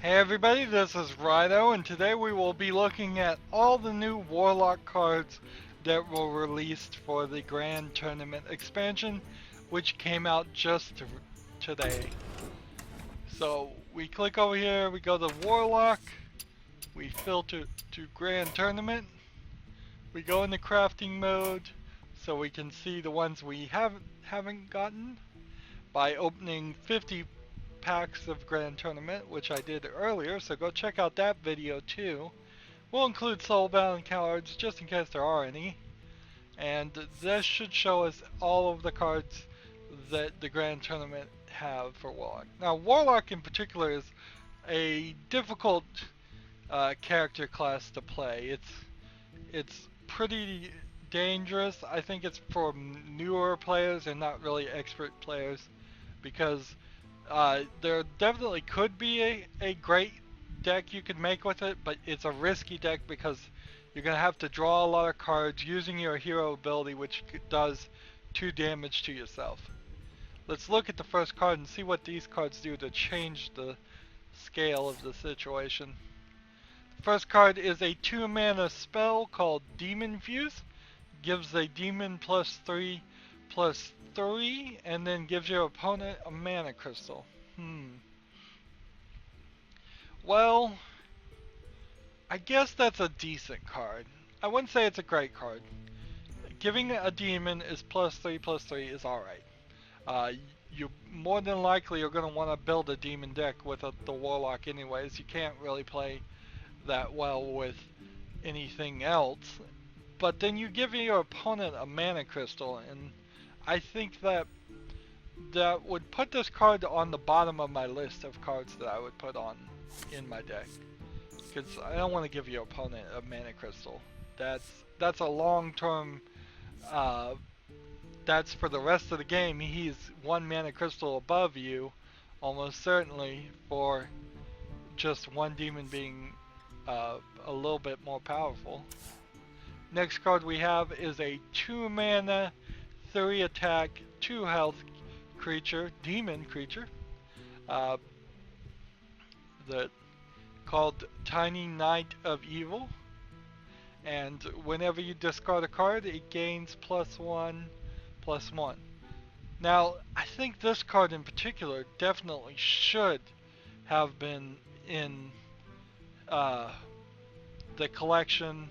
Hey everybody, this is Rydo, and today we will be looking at all the new Warlock cards that were released for the Grand Tournament expansion, which came out just today. So we click over here, we go to Warlock, we filter to Grand Tournament, we go into crafting mode so we can see the ones we haven't gotten by opening 50 packs of Grand Tournament, which I did earlier, so go check out that video too. We'll include soulbound cards just in case there are any, and this should show us all of the cards that the Grand Tournament have for Warlock. Now Warlock in particular is a difficult character class to play. It's pretty dangerous. I think it's for newer players and not really expert players, because there definitely could be a great deck you could make with it, but it's a risky deck because you're going to have to draw a lot of cards using your hero ability, which does 2 damage to yourself. Let's look at the first card and see what these cards do to change the scale of the situation. The first card is a 2 mana spell called Demon Fuse. Gives a demon +3/+3, and then gives your opponent a mana crystal. Well, I guess that's a decent card. I wouldn't say it's a great card. Giving a demon is +3/+3 is alright. You more than likely are going to want to build a demon deck with the Warlock anyways. You can't really play that well with anything else. But then you give your opponent a mana crystal, and I think that would put this card on the bottom of my list of cards that I would put on in my deck, because I don't want to give your opponent a mana crystal. That's a long-term. That's for the rest of the game. He's 1 mana crystal above you, almost certainly, for just one demon being a little bit more powerful. Next card we have is a 2 mana, 3 attack, 2 health creature, demon creature, that called Tiny Knight of Evil. And whenever you discard a card, it gains +1/+1. Now, I think this card in particular definitely should have been in the collection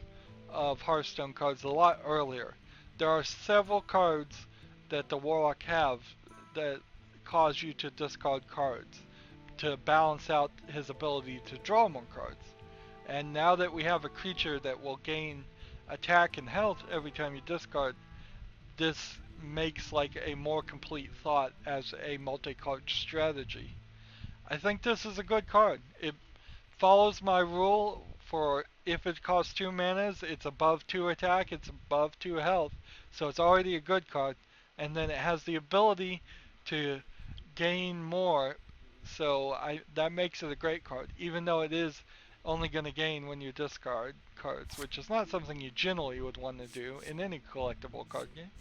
of Hearthstone cards a lot earlier. There are several cards that the Warlock have that cause you to discard cards to balance out his ability to draw more cards. And now that we have a creature that will gain attack and health every time you discard, this makes like a more complete thought as a multi-card strategy. I think this is a good card. It follows my rule for if it costs 2 manas, it's above 2 attack, it's above 2 health, so it's already a good card. And then it has the ability to gain more, so that makes it a great card, even though it is only going to gain when you discard cards, which is not something you generally would want to do in any collectible card game.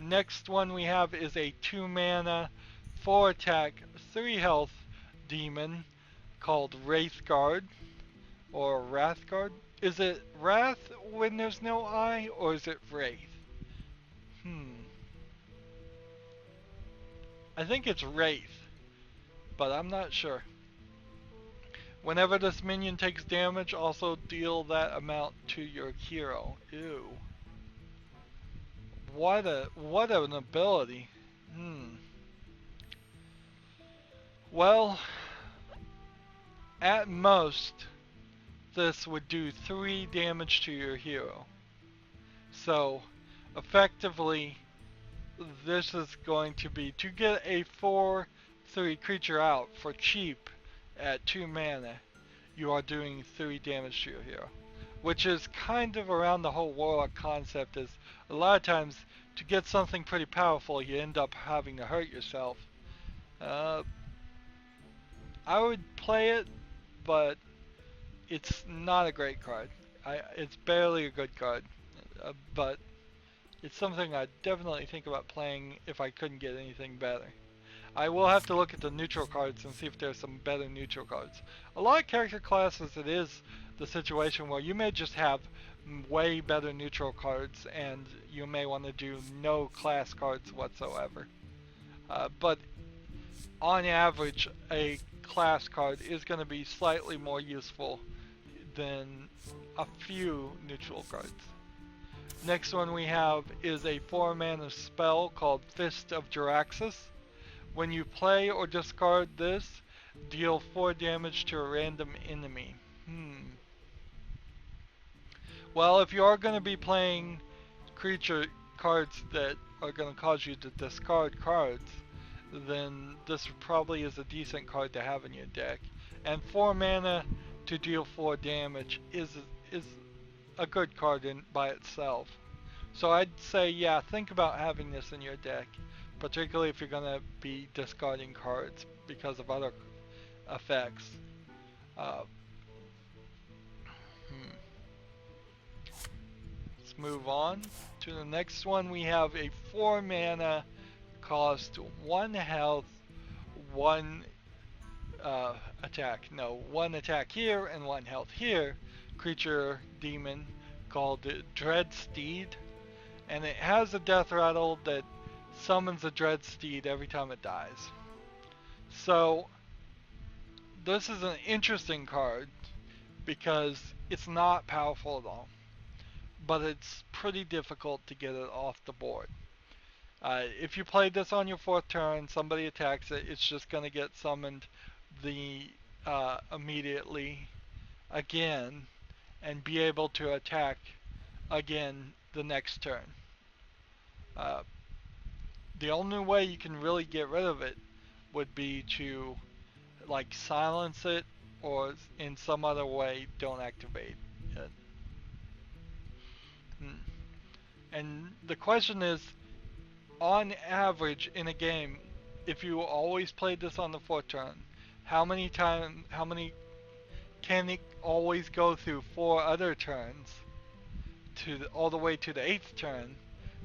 Next one we have is a 2 mana, 4 attack, 3 health demon called Wraithguard, or Wrathguard. Is it Wrath when there's no I, or is it Wraith? I think it's Wraith, but I'm not sure. Whenever this minion takes damage, also deal that amount to your hero. Ew. What an ability. Well, at most, this would do 3 damage to your hero. So, effectively, this is going to be, to get a 4/3 creature out for cheap at 2 mana, you are doing 3 damage to your hero. Which is kind of around the whole Warlock concept, is a lot of times to get something pretty powerful you end up having to hurt yourself. I would play it, but it's not a great card. It's barely a good card, but it's something I'd definitely think about playing if I couldn't get anything better. I will have to look at the neutral cards and see if there's some better neutral cards. A lot of character classes, it is the situation where you may just have way better neutral cards and you may want to do no class cards whatsoever. But on average, a class card is going to be slightly more useful than a few neutral cards. Next one we have is a 4-mana spell called Fist of Jaraxxus. When you play or discard this, deal 4 damage to a random enemy. Well, if you are going to be playing creature cards that are going to cause you to discard cards, then this probably is a decent card to have in your deck. And 4 mana to deal 4 damage is a good card by itself. So I'd say, yeah, think about having this in your deck, particularly if you're going to be discarding cards because of other effects. Let's move on to the next one. We have a 4 mana, cost 1 health, 1 attack. No, 1 attack here and 1 health here. Creature demon called Dread Steed. And it has a death rattle that summons a Dread Steed every time it dies. So this is an interesting card because it's not powerful at all, but it's pretty difficult to get it off the board. If you play this on your 4th turn, somebody attacks it, it's just going to get summoned immediately again and be able to attack again the next turn. The only way you can really get rid of it would be to like silence it or in some other way don't activate it. And the question is, on average in a game, if you always played this on the 4th turn, how many can it always go through 4 other turns all the way to the 8th turn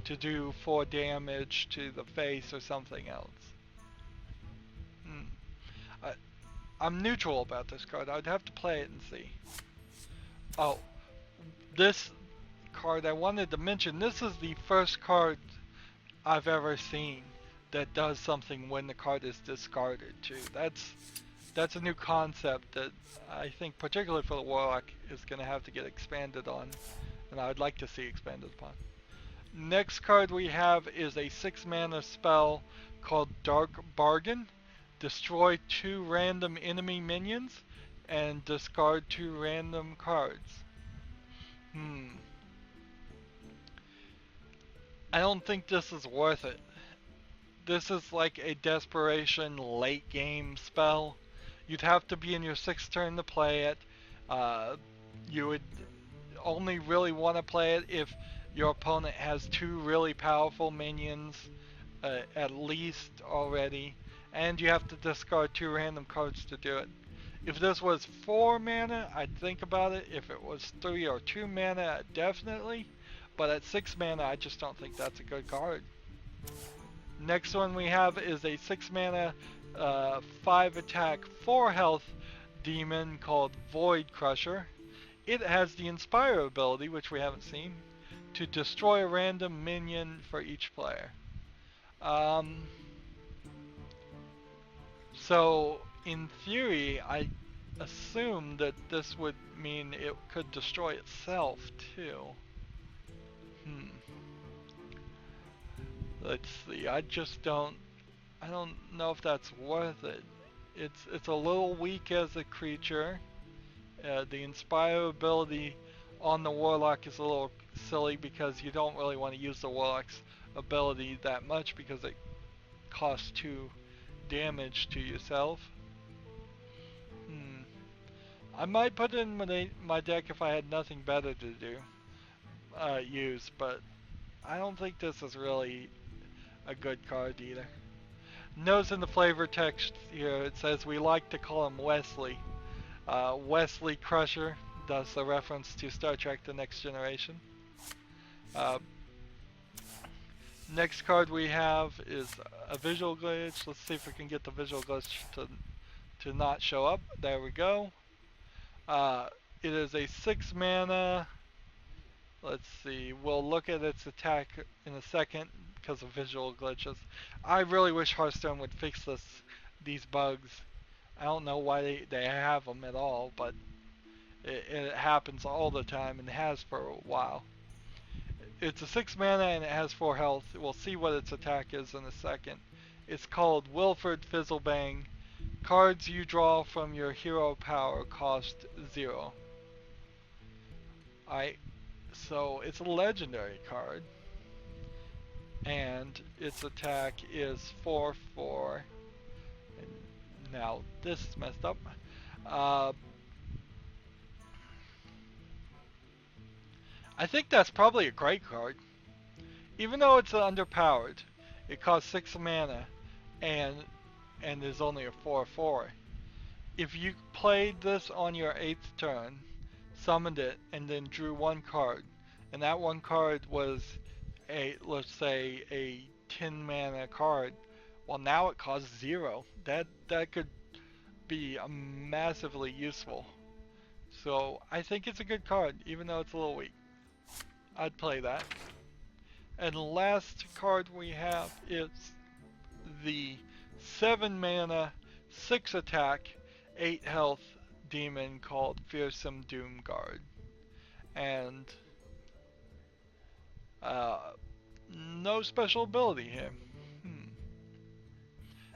to do 4 damage to the face or something else? I'm neutral about this card. I'd have to play it and see. Oh, this card I wanted to mention, this is the first card I've ever seen that does something when the card is discarded too. That's a new concept that I think particularly for the Warlock is going to have to get expanded on, and I would like to see expanded upon. Next card we have is a 6 mana spell called Dark Bargain. Destroy 2 random enemy minions and discard 2 random cards. I don't think this is worth it. This is like a desperation late game spell. You'd have to be in your 6th turn to play it. You would only really want to play it if your opponent has 2 really powerful minions at least already, and you have to discard 2 random cards to do it. If this was 4 mana, I'd think about it. If it was 3 or 2 mana, definitely. But at 6 mana, I just don't think that's a good card. Next one we have is a 6 mana, 5 attack, 4 health demon called Void Crusher. It has the Inspire ability, which we haven't seen, to destroy a random minion for each player. So in theory, I assume that this would mean it could destroy itself too. Let's see. I don't know if that's worth it. It's a little weak as a creature. The Inspire ability on the Warlock is a little silly because you don't really want to use the Warlock's ability that much because it costs 2 damage to yourself. I might put it in my deck if I had nothing better to do, use, but I don't think this is really a good card either. Notes in the flavor text here, it says we like to call him Wesley. Wesley Crusher, does the reference to Star Trek The Next Generation. Next card we have is a visual glitch. Let's see if we can get the visual glitch to not show up. There we go. Uh, it is a 6 mana. Let's see. We'll look at its attack in a second because of visual glitches. I really wish Hearthstone would fix these bugs. I don't know why they have them at all, but it happens all the time and has for a while. It's a 6 mana and it has 4 health. We'll see what its attack is in a second. It's called Wilford Fizzlebang. Cards you draw from your hero power cost 0. Alright, so it's a legendary card. And its attack is 4/4. And now this is messed up. I think that's probably a great card. Even though it's underpowered, it costs 6 mana and is only a 4/4. If you played this on your 8th turn, summoned it, and then drew 1 card, and that 1 card was let's say a 10 mana card, well now it costs 0. That could be massively useful. So I think it's a good card, even though it's a little weak. I'd play that. And the last card we have is the 7 mana, 6 attack, 8 health demon called Fearsome Doomguard. And no special ability here.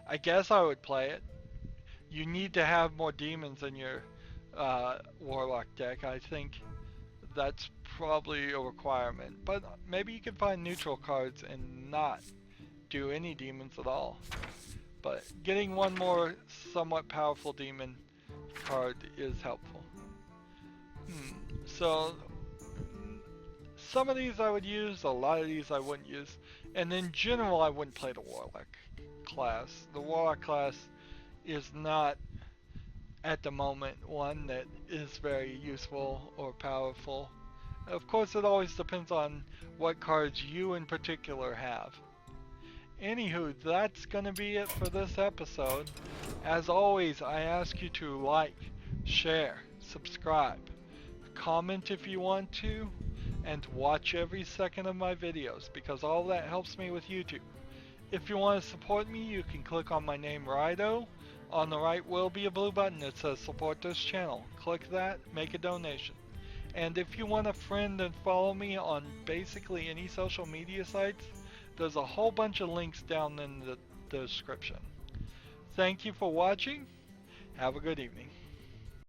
I guess I would play it. You need to have more demons in your Warlock deck. I think that's probably a requirement. But maybe you can find neutral cards and not do any demons at all. But getting one more somewhat powerful demon card is helpful. So some of these I would use, a lot of these I wouldn't use. And in general I wouldn't play the Warlock class. The Warlock class is not at the moment one that is very useful or powerful. Of course it always depends on what cards you in particular have. Anywho, that's gonna be it for this episode. As always, I ask you to like, share, subscribe, comment if you want to, and watch every second of my videos because all that helps me with YouTube. If you want to support me, you can click on my name, Rydo. On the right will be a blue button that says support this channel. Click that, make a donation. And if you want to friend and follow me on basically any social media sites, there's a whole bunch of links down in the description. Thank you for watching. Have a good evening.